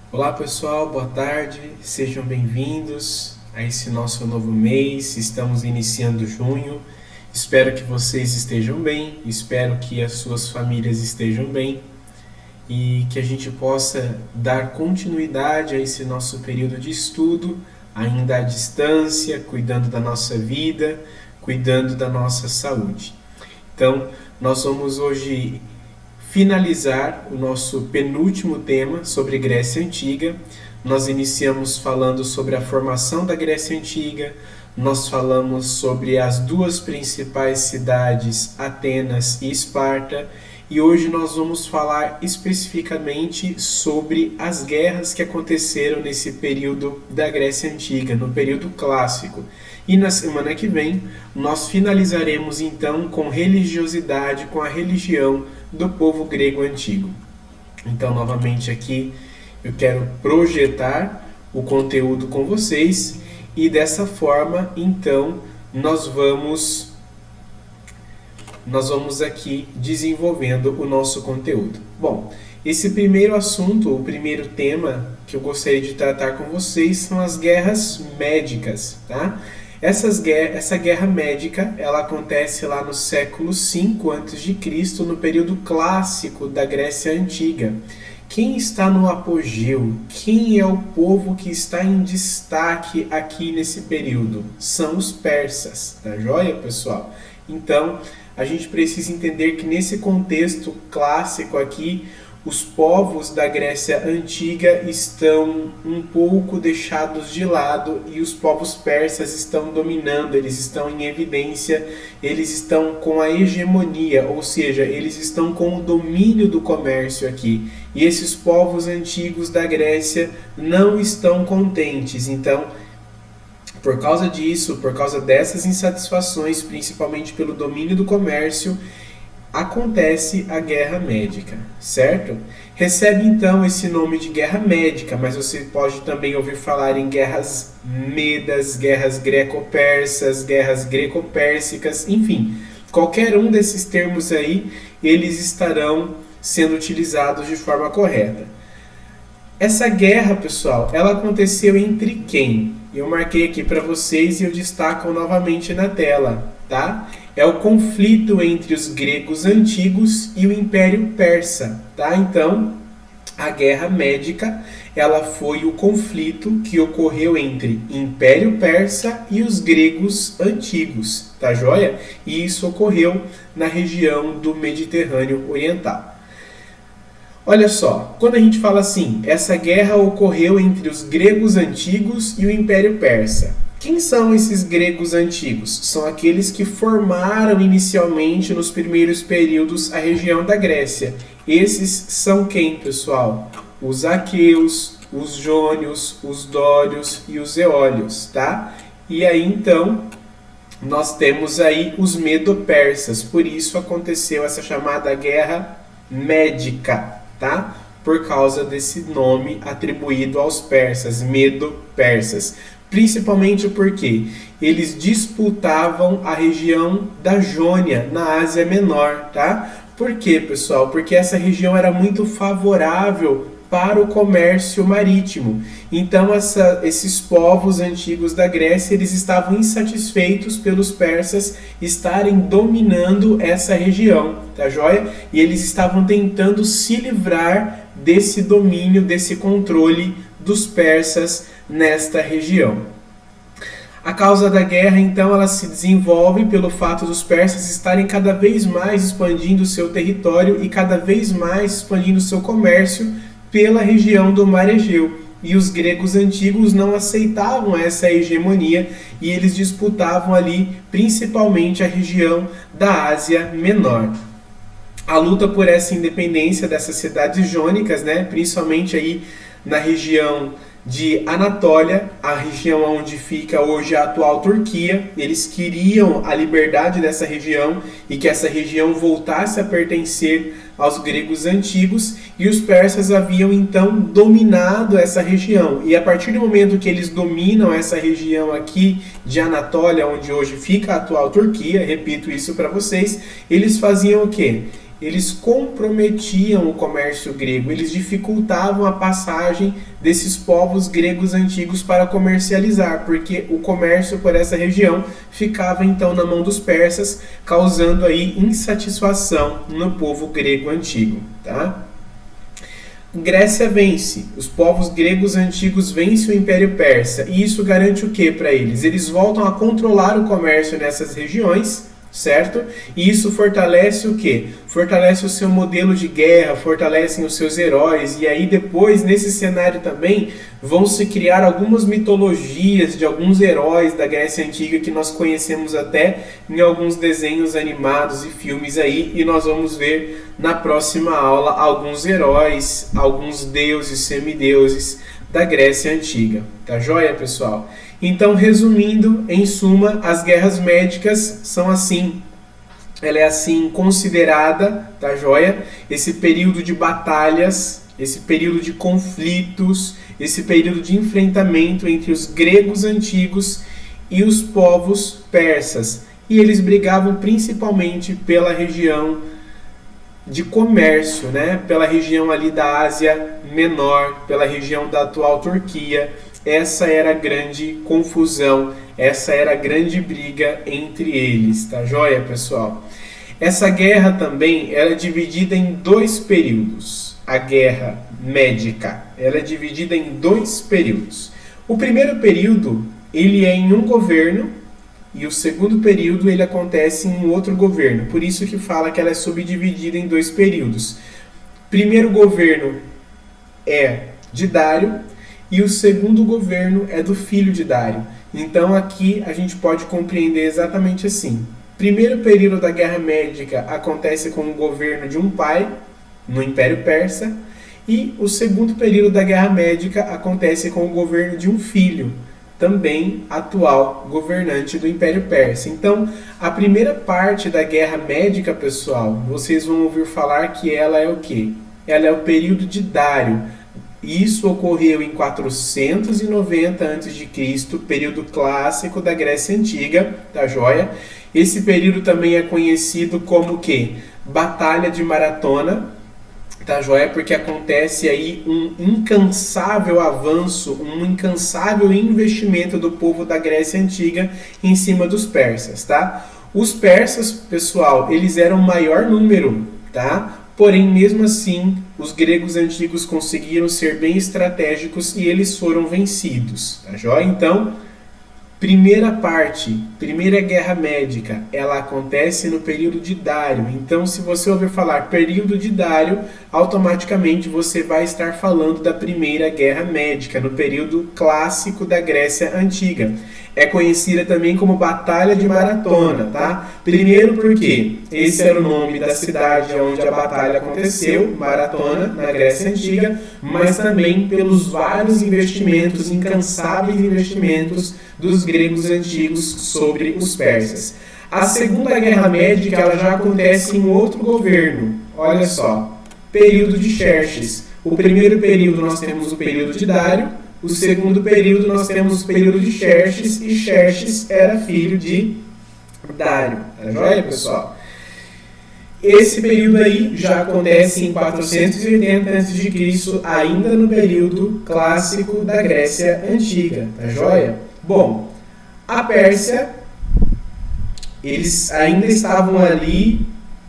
Olá pessoal, boa tarde, sejam bem-vindos a esse nosso novo mês. Estamos iniciando junho. Espero que vocês estejam bem, espero que as suas famílias estejam bem e que a gente possa dar continuidade a esse nosso período de estudo, ainda à distância, cuidando da nossa vida, cuidando da nossa saúde. Então, nós vamos hoje finalizar o nosso penúltimo tema sobre Grécia Antiga. Nós iniciamos falando sobre a formação da Grécia Antiga, nós falamos sobre as duas principais cidades, Atenas e Esparta, e hoje nós vamos falar especificamente sobre as guerras que aconteceram nesse período da Grécia Antiga, no período clássico. E na semana que vem nós finalizaremos então com religiosidade, com a religião do povo grego antigo. Então, novamente aqui eu quero projetar o conteúdo com vocês e dessa forma, então, nós vamos aqui desenvolvendo o nosso conteúdo. Bom, esse primeiro assunto, o primeiro tema que eu gostaria de tratar com vocês são as guerras médicas, tá? Essa guerra médica, ela acontece lá no século V a.C., no período clássico da Grécia Antiga. Quem está no apogeu? Quem é o povo que está em destaque aqui nesse período? São os persas, tá joia, pessoal? Então, a gente precisa entender que nesse contexto clássico aqui, os povos da Grécia Antiga estão um pouco deixados de lado e os povos persas estão dominando, eles estão em evidência, eles estão com a hegemonia, ou seja, eles estão com o domínio do comércio aqui. E esses povos antigos da Grécia não estão contentes. Então, por causa disso, por causa dessas insatisfações, principalmente pelo domínio do comércio, acontece a Guerra Médica, certo? Recebe então esse nome de Guerra Médica, mas você pode também ouvir falar em guerras medas, guerras greco-persas, guerras greco-pérsicas, enfim, qualquer um desses termos aí, eles estarão sendo utilizados de forma correta. Essa guerra, pessoal, ela aconteceu entre quem? Eu marquei aqui para vocês e eu destaco novamente na tela, tá? É o conflito entre os gregos antigos e o Império Persa, tá? Então, a Guerra Médica, ela foi o conflito que ocorreu entre Império Persa e os gregos antigos, tá joia? E isso ocorreu na região do Mediterrâneo Oriental. Olha só, quando a gente fala assim, essa guerra ocorreu entre os gregos antigos e o Império Persa. Quem são esses gregos antigos? São aqueles que formaram inicialmente, nos primeiros períodos, a região da Grécia. Esses são quem, pessoal? Os aqueus, os jônios, os dórios e os eólios, tá? E aí, então, nós temos aí os medo-persas. Por isso aconteceu essa chamada Guerra Médica, tá? Por causa desse nome atribuído aos persas, medo-persas. Principalmente porque eles disputavam a região da Jônia, na Ásia Menor, tá? Por quê, pessoal? Porque essa região era muito favorável para o comércio marítimo. Então, esses povos antigos da Grécia, eles estavam insatisfeitos pelos persas estarem dominando essa região, tá joia? E eles estavam tentando se livrar desse domínio, desse controle dos persas nesta região. A causa da guerra, então, ela se desenvolve pelo fato dos persas estarem cada vez mais expandindo o seu território e cada vez mais expandindo o seu comércio pela região do Mar Egeu. E os gregos antigos não aceitavam essa hegemonia e eles disputavam ali principalmente a região da Ásia Menor. A luta por essa independência dessas cidades jônicas, né, principalmente aí na região de Anatólia, a região onde fica hoje a atual Turquia. Eles queriam a liberdade dessa região e que essa região voltasse a pertencer aos gregos antigos, e os persas haviam então dominado essa região. E a partir do momento que eles dominam essa região aqui de Anatólia, onde hoje fica a atual Turquia, repito isso para vocês, eles faziam o quê? eles comprometiam o comércio grego, eles dificultavam a passagem desses povos gregos antigos para comercializar, porque o comércio por essa região ficava então na mão dos persas, causando aí insatisfação no povo grego antigo, tá? Grécia vence, os povos gregos antigos vencem o Império Persa, e isso garante o que para eles? Eles voltam a controlar o comércio nessas regiões, certo? E isso fortalece o quê? Fortalece o seu modelo de guerra, fortalecem os seus heróis, e aí depois, nesse cenário também, vão se criar algumas mitologias de alguns heróis da Grécia Antiga que nós conhecemos até em alguns desenhos animados e filmes aí, e nós vamos ver na próxima aula alguns heróis, alguns deuses, semideuses da Grécia Antiga. Tá joia, pessoal? Então, resumindo, em suma, as guerras médicas são assim. Ela é assim considerada, tá joia? Esse período de batalhas, esse período de conflitos, esse período de enfrentamento entre os gregos antigos e os povos persas. E eles brigavam principalmente pela região de comércio, né? Pela região ali da Ásia Menor, pela região da atual Turquia. Essa era a grande confusão, essa era a grande briga entre eles, tá joia, pessoal? Essa guerra também era dividida em dois períodos. A guerra médica, ela é dividida em dois períodos. O primeiro período, ele é em um governo, e o segundo período, ele acontece em outro governo. Por isso que fala que ela é subdividida em dois períodos. Primeiro governo é de Dário, e o segundo governo é do filho de Dário. Então aqui a gente pode compreender exatamente assim. Primeiro período da Guerra Médica acontece com o governo de um pai, no Império Persa, e o segundo período da Guerra Médica acontece com o governo de um filho, também atual governante do Império Persa. Então, a primeira parte da Guerra Médica, pessoal, vocês vão ouvir falar que ela é o quê? Ela é o período de Dário. Isso ocorreu em 490 a.C., período clássico da Grécia Antiga, tá joia? Esse período também é conhecido como o quê? Batalha de Maratona, tá joia? Porque acontece aí um incansável avanço, um incansável investimento do povo da Grécia Antiga em cima dos persas, tá? Os persas, pessoal, eles eram o maior número, tá? Porém, mesmo assim, os gregos antigos conseguiram ser bem estratégicos e eles foram vencidos, tá joia? Então, primeira parte, primeira guerra médica, ela acontece no período de Dário. Então, se você ouvir falar período de Dário, automaticamente você vai estar falando da primeira guerra médica, no período clássico da Grécia Antiga. É conhecida também como Batalha de Maratona, tá? Primeiro porque esse era o nome da cidade onde a batalha aconteceu, Maratona, na Grécia Antiga, mas também pelos vários investimentos, incansáveis investimentos dos gregos antigos sobre os persas. A Segunda Guerra Médica ela já acontece em outro governo. Olha só, período de Xerxes. O primeiro período nós temos o período de Dário, o segundo período nós temos o período de Xerxes, e Xerxes era filho de Dário. Tá joia, pessoal? Esse período aí já acontece em 480 a.C., ainda no período clássico da Grécia Antiga. Tá joia? Bom, a Pérsia, eles ainda estavam ali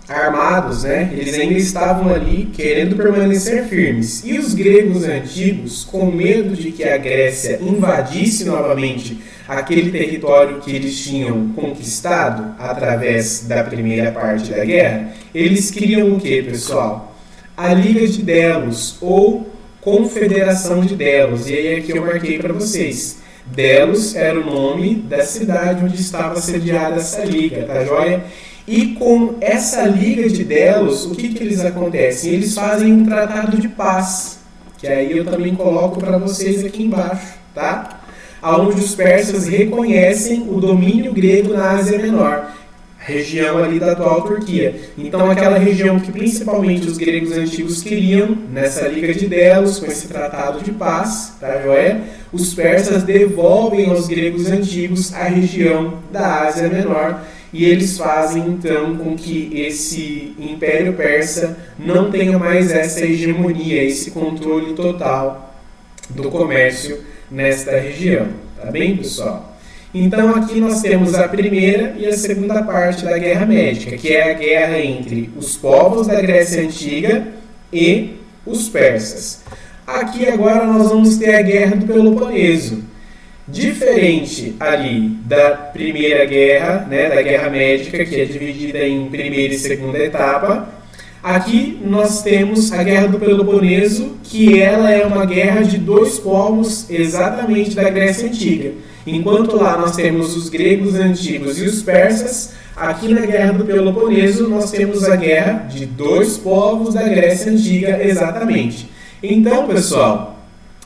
armados, né? Eles ainda estavam ali querendo permanecer firmes. E os gregos antigos, com medo de que a Grécia invadisse novamente aquele território que eles tinham conquistado através da primeira parte da guerra, eles criam o que, pessoal? A Liga de Delos, ou Confederação de Delos. E aí aqui eu marquei para vocês. Delos era o nome da cidade onde estava sediada essa liga, tá joia? E com essa liga de Delos, o que eles acontecem? Eles fazem um tratado de paz, que aí eu também coloco para vocês aqui embaixo, tá? Onde os persas reconhecem o domínio grego na Ásia Menor, região ali da atual Turquia. Então aquela região que principalmente os gregos antigos queriam, nessa liga de Delos, com esse tratado de paz, tá joia? Os persas devolvem aos gregos antigos a região da Ásia Menor. e eles fazem então com que esse Império Persa não tenha mais essa hegemonia, esse controle total do comércio nesta região. Tá bem, pessoal? Então aqui nós temos a primeira e a segunda parte da Guerra Médica, que é a guerra entre os povos da Grécia Antiga e os persas. Aqui agora nós vamos ter a Guerra do Peloponeso. Diferente ali da primeira guerra, né, da Guerra Médica, que é dividida em primeira e segunda etapa, aqui nós temos a Guerra do Peloponeso, que ela é uma guerra de dois povos exatamente da Grécia Antiga. Enquanto lá nós temos os gregos antigos e os persas, aqui na Guerra do Peloponeso nós temos a guerra de dois povos da Grécia Antiga exatamente. Então, pessoal,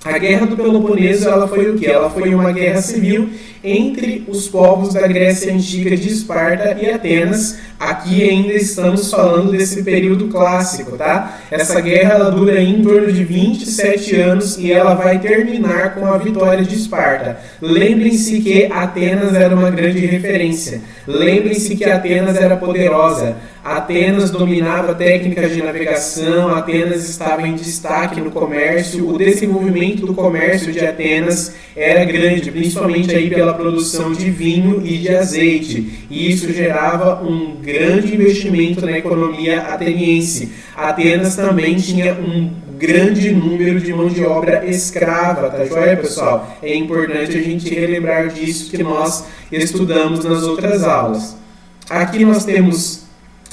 a Guerra do Peloponeso, ela foi o quê? Ela foi uma guerra civil entre os povos da Grécia Antiga de Esparta e Atenas. Aqui ainda estamos falando desse período clássico, tá? Essa guerra ela dura em torno de 27 anos e ela vai terminar com a vitória de Esparta. Lembrem-se que Atenas era uma grande referência. Lembrem-se que Atenas era poderosa. Atenas dominava técnicas de navegação, Atenas estava em destaque no comércio, o desenvolvimento do comércio de Atenas era grande, principalmente aí pela produção de vinho e de azeite, e isso gerava um grande investimento na economia ateniense. Atenas também tinha um grande número de mão de obra escrava, tá joia, pessoal? É importante a gente relembrar disso que nós estudamos nas outras aulas. Aqui nós temos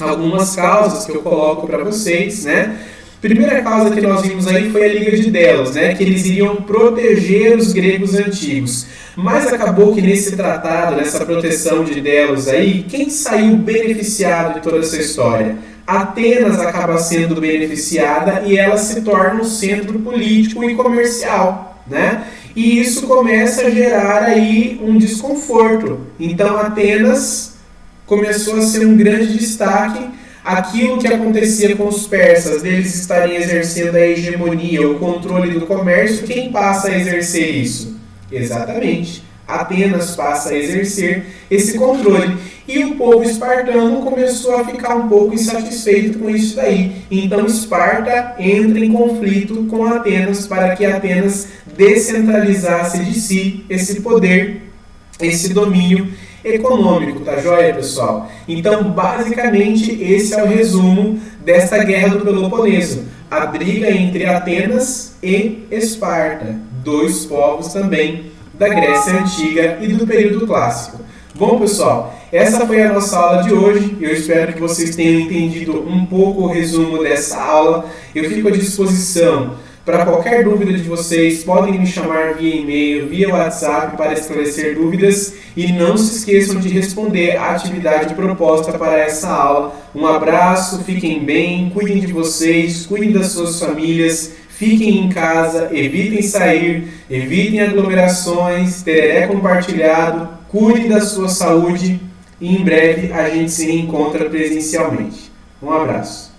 algumas causas que eu coloco para vocês, né? Primeira causa que nós vimos aí foi a Liga de Delos, né? Que eles iriam proteger os gregos antigos. Mas acabou que nesse tratado, nessa proteção de Delos aí, quem saiu beneficiado de toda essa história? Atenas acaba sendo beneficiada e ela se torna um centro político e comercial, né? E isso começa a gerar aí um desconforto. Então Atenas começou a ser um grande destaque. Aquilo que acontecia com os persas, deles estarem exercendo a hegemonia, o controle do comércio, quem passa a exercer isso? Exatamente, Atenas passa a exercer esse controle. E o povo espartano começou a ficar um pouco insatisfeito com isso daí. Então Esparta entra em conflito com Atenas para que Atenas descentralizasse de si esse poder, esse domínio econômico, tá joia, pessoal? Então, basicamente, esse é o resumo desta Guerra do Peloponeso. A briga entre Atenas e Esparta, dois povos também da Grécia Antiga e do período clássico. Bom, pessoal, essa foi a nossa aula de hoje. Eu espero que vocês tenham entendido um pouco o resumo dessa aula. Eu fico à disposição para qualquer dúvida de vocês. Podem me chamar via e-mail, via WhatsApp para esclarecer dúvidas e não se esqueçam de responder a atividade proposta para essa aula. Um abraço, fiquem bem, cuidem de vocês, cuidem das suas famílias, fiquem em casa, evitem sair, evitem aglomerações, tereré compartilhado, cuidem da sua saúde e em breve a gente se reencontra presencialmente. Um abraço.